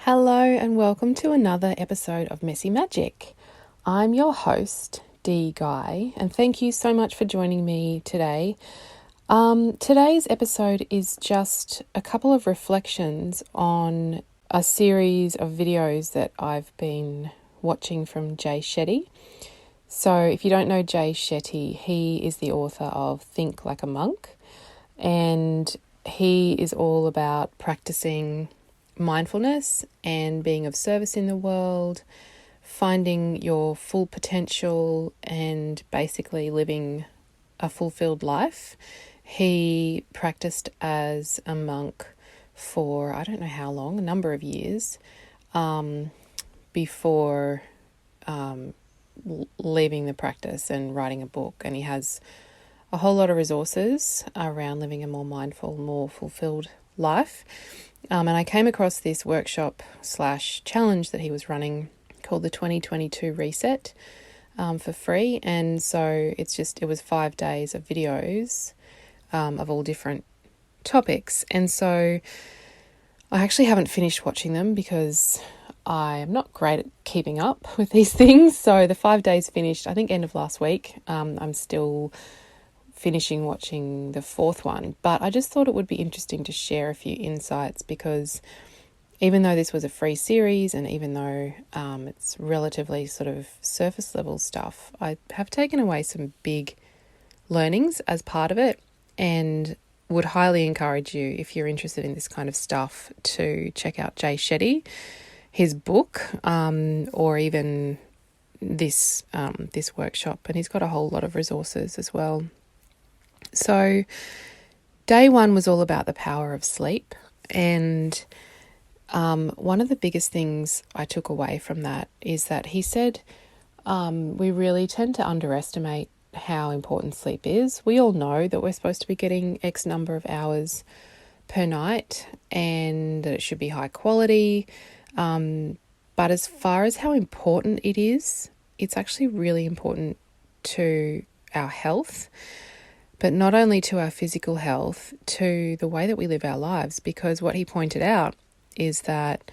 Hello and welcome to another episode of Messy Magic. I'm your host, Dee Guy, and thank you so much for joining me today. Today's episode is just a couple of reflections on a series of videos that I've been watching from Jay Shetty. So if you don't know Jay Shetty, he is the author of Think Like a Monk, and he is all about practicing mindfulness and being of service in the world, finding your full potential and basically living a fulfilled life. He practiced as a monk for I don't know how long, a number of years, before leaving the practice and writing a book. And he has a whole lot of resources around living a more mindful, more fulfilled life. And I came across this workshop/challenge that he was running called the 2022 Reset for free. And so it was 5 days of videos of all different topics. And so I actually haven't finished watching them because I am not great at keeping up with these things. So the 5 days finished, I think, end of last week. I'm still finishing watching the fourth one, but I just thought it would be interesting to share a few insights because even though this was a free series and even though it's relatively sort of surface level stuff, I have taken away some big learnings as part of it and would highly encourage you, if you're interested in this kind of stuff, to check out Jay Shetty, his book, or even this workshop. And he's got a whole lot of resources as well. So day one was all about the power of sleep, and one of the biggest things I took away from that is that he said we really tend to underestimate how important sleep is. We all know that we're supposed to be getting X number of hours per night and that it should be high quality, but as far as how important it is, it's actually really important to our health. But not only to our physical health, to the way that we live our lives, because what he pointed out is that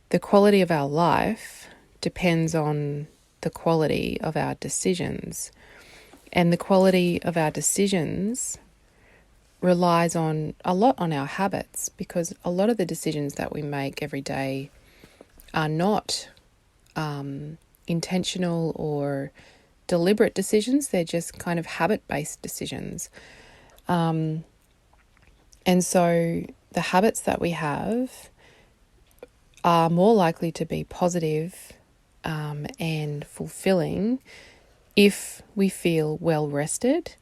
the quality of our life depends on the quality of our decisions. And the quality of our decisions relies a lot on our habits, because a lot of the decisions that we make every day are not intentional or deliberate decisions. They're just kind of habit-based decisions. And so the habits that we have are more likely to be positive and fulfilling if we feel well rested,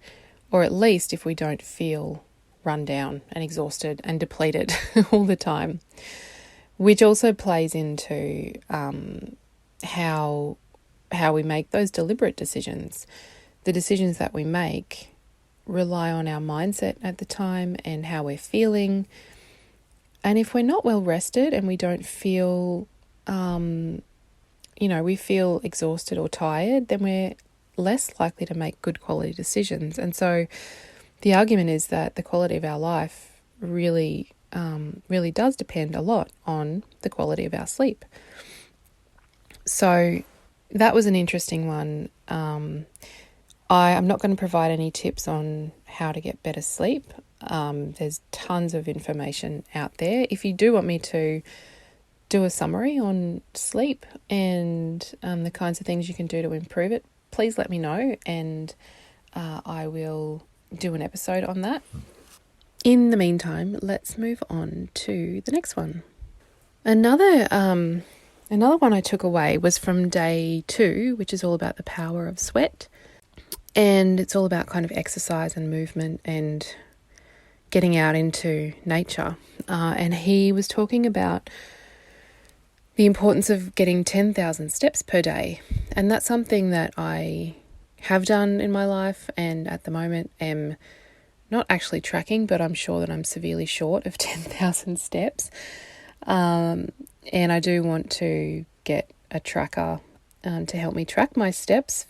or at least if we don't feel run down and exhausted and depleted all the time, which also plays into how we make those deliberate decisions. The decisions that we make rely on our mindset at the time and how we're feeling. And if we're not well rested and we don't feel, we feel exhausted or tired, then we're less likely to make good quality decisions. And so the argument is that the quality of our life really does depend a lot on the quality of our sleep. So that was an interesting one. I'm not going to provide any tips on how to get better sleep. There's tons of information out there. If you do want me to do a summary on sleep and the kinds of things you can do to improve it, please let me know, and I will do an episode on that. In the meantime, let's move on to the next one. Another one I took away was from day 2, which is all about the power of sweat. And it's all about kind of exercise and movement and getting out into nature. And he was talking about the importance of getting 10,000 steps per day. And that's something that I have done in my life, and at the moment am not actually tracking, but I'm sure that I'm severely short of 10,000 steps. And I do want to get a tracker to help me track my steps,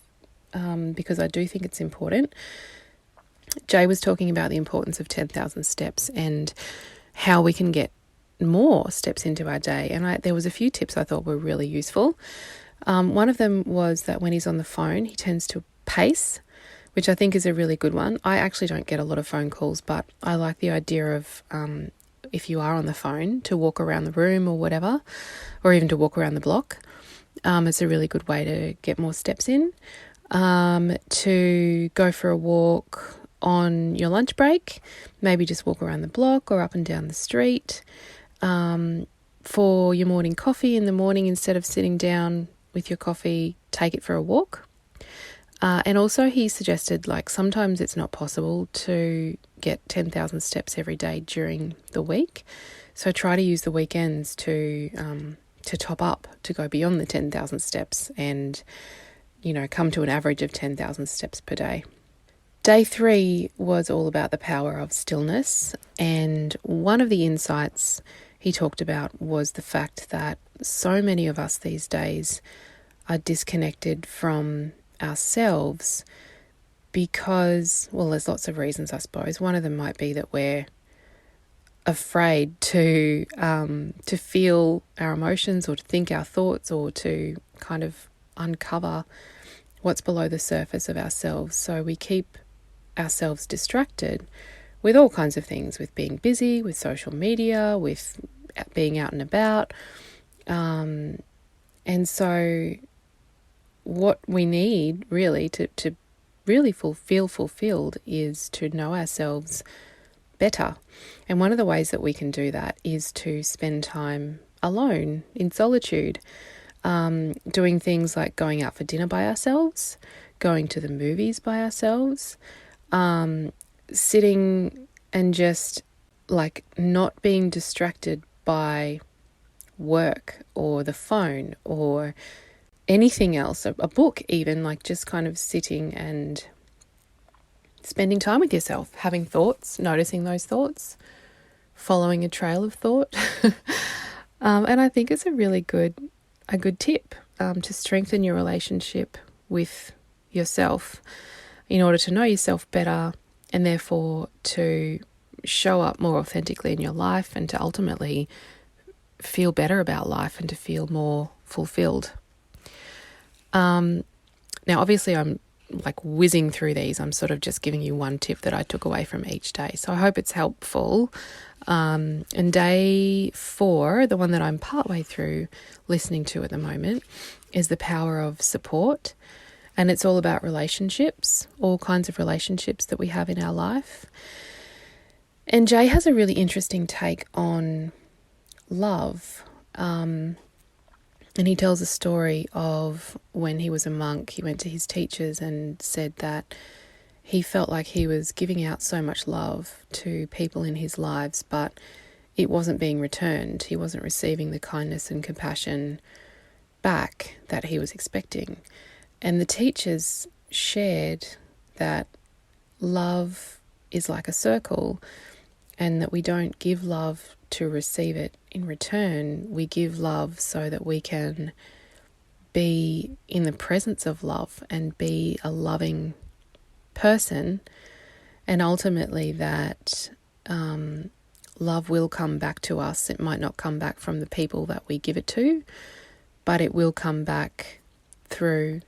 because I do think it's important. Jay was talking about the importance of 10,000 steps and how we can get more steps into our day. And there was a few tips I thought were really useful. One of them was that when he's on the phone, he tends to pace, which I think is a really good one. I actually don't get a lot of phone calls, but I like the idea of, if you are on the phone, to walk around the room or whatever, or even to walk around the block. It's a really good way to get more steps in. To go for a walk on your lunch break, maybe just walk around the block or up and down the street. For your morning coffee in the morning, instead of sitting down with your coffee, take it for a walk. And also he suggested, like, sometimes it's not possible to get 10,000 steps every day during the week. So try to use the weekends to top up, to go beyond the 10,000 steps and, come to an average of 10,000 steps per day. Day 3 was all about the power of stillness. And one of the insights he talked about was the fact that so many of us these days are disconnected from ourselves because, well, there's lots of reasons, I suppose. One of them might be that we're afraid to feel our emotions or to think our thoughts or to kind of uncover what's below the surface of ourselves. So we keep ourselves distracted with all kinds of things, with being busy, with social media, with being out and about. And so what we need really to really feel fulfilled is to know ourselves better. And one of the ways that we can do that is to spend time alone in solitude, doing things like going out for dinner by ourselves, going to the movies by ourselves, sitting and just like not being distracted by work or the phone or anything else, a book even, like just kind of sitting and spending time with yourself, having thoughts, noticing those thoughts, following a trail of thought. And I think it's a good tip to strengthen your relationship with yourself in order to know yourself better and therefore to show up more authentically in your life and to ultimately feel better about life and to feel more fulfilled. Now, obviously, I'm like whizzing through these. I'm sort of just giving you one tip that I took away from each day. So I hope it's helpful. And day 4, the one that I'm partway through listening to at the moment, is the power of support. And it's all about relationships, all kinds of relationships that we have in our life. And Jay has a really interesting take on love. And he tells a story of when he was a monk, he went to his teachers and said that he felt like he was giving out so much love to people in his lives, but it wasn't being returned. He wasn't receiving the kindness and compassion back that he was expecting. And the teachers shared that love is like a circle and that we don't give love to receive it in return. We give love so that we can be in the presence of love and be a loving person, and ultimately that love will come back to us. It might not come back from the people that we give it to, but it will come back through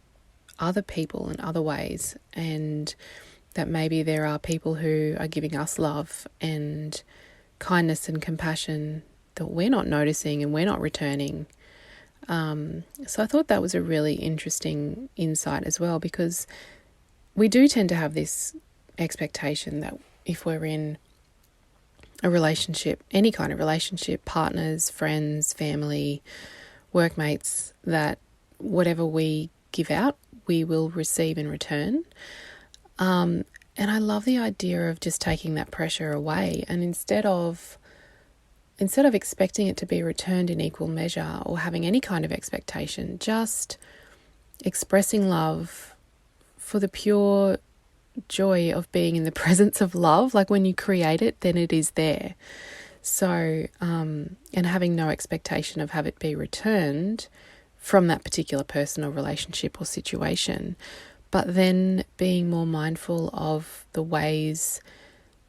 other people in other ways, and that maybe there are people who are giving us love and kindness and compassion that we're not noticing and we're not returning. So I thought that was a really interesting insight as well, because we do tend to have this expectation that if we're in a relationship, any kind of relationship, partners, friends, family, workmates, that whatever we give out, we will receive in return. And I love the idea of just taking that pressure away, and instead of expecting it to be returned in equal measure or having any kind of expectation, just expressing love for the pure joy of being in the presence of love. Like when you create it, then it is there. So, and having no expectation of have it be returned from that particular person or relationship or situation, but then being more mindful of the ways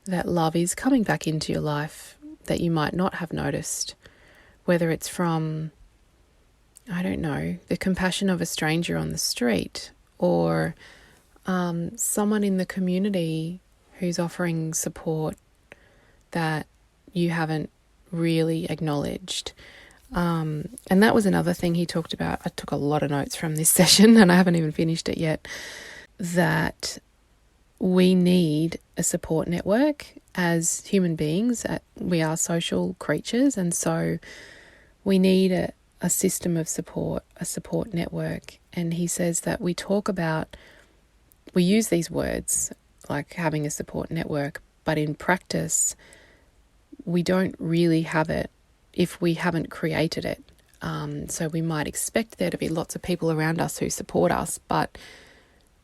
that love is coming back into your life that you might not have noticed, whether it's from, I don't know, the compassion of a stranger on the street, or someone in the community who's offering support that you haven't really acknowledged. And that was another thing he talked about. I took a lot of notes from this session and I haven't even finished it yet, that we need a support network as human beings. We are social creatures, and so we need a system of support, a support network. And he says that we use these words like having a support network, but in practice, we don't really have it if we haven't created it. So we might expect there to be lots of people around us who support us, but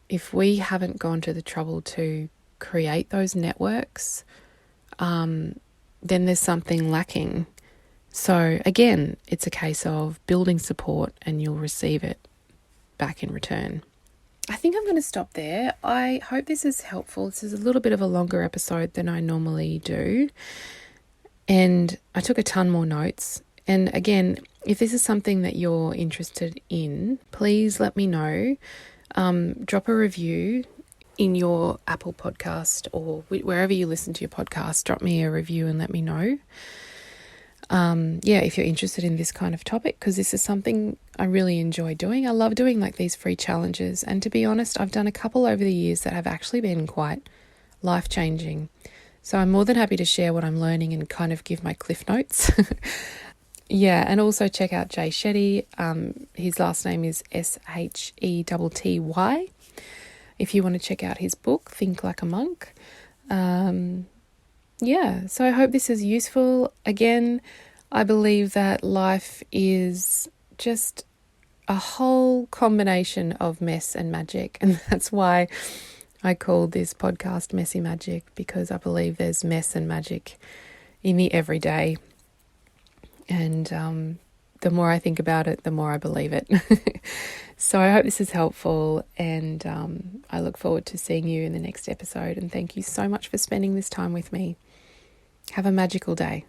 if we haven't gone to the trouble to create those networks, then there's something lacking. So again, it's a case of building support and you'll receive it back in return. I think I'm going to stop there. I hope this is helpful. This is a little bit of a longer episode than I normally do. And I took a ton more notes. And again, if this is something that you're interested in, please let me know. Drop a review in your Apple podcast or wherever you listen to your podcast. Drop me a review and let me know. If you're interested in this kind of topic, because this is something I really enjoy doing. I love doing like these free challenges. And to be honest, I've done a couple over the years that have actually been quite life-changing. So I'm more than happy to share what I'm learning and kind of give my cliff notes. And also check out Jay Shetty. His last name is Shetty. If you want to check out his book, Think Like a Monk. So I hope this is useful. Again, I believe that life is just a whole combination of mess and magic. And that's why I called this podcast Messy Magic, because I believe there's mess and magic in the everyday. And the more I think about it, the more I believe it. So I hope this is helpful, and I look forward to seeing you in the next episode. And thank you so much for spending this time with me. Have a magical day.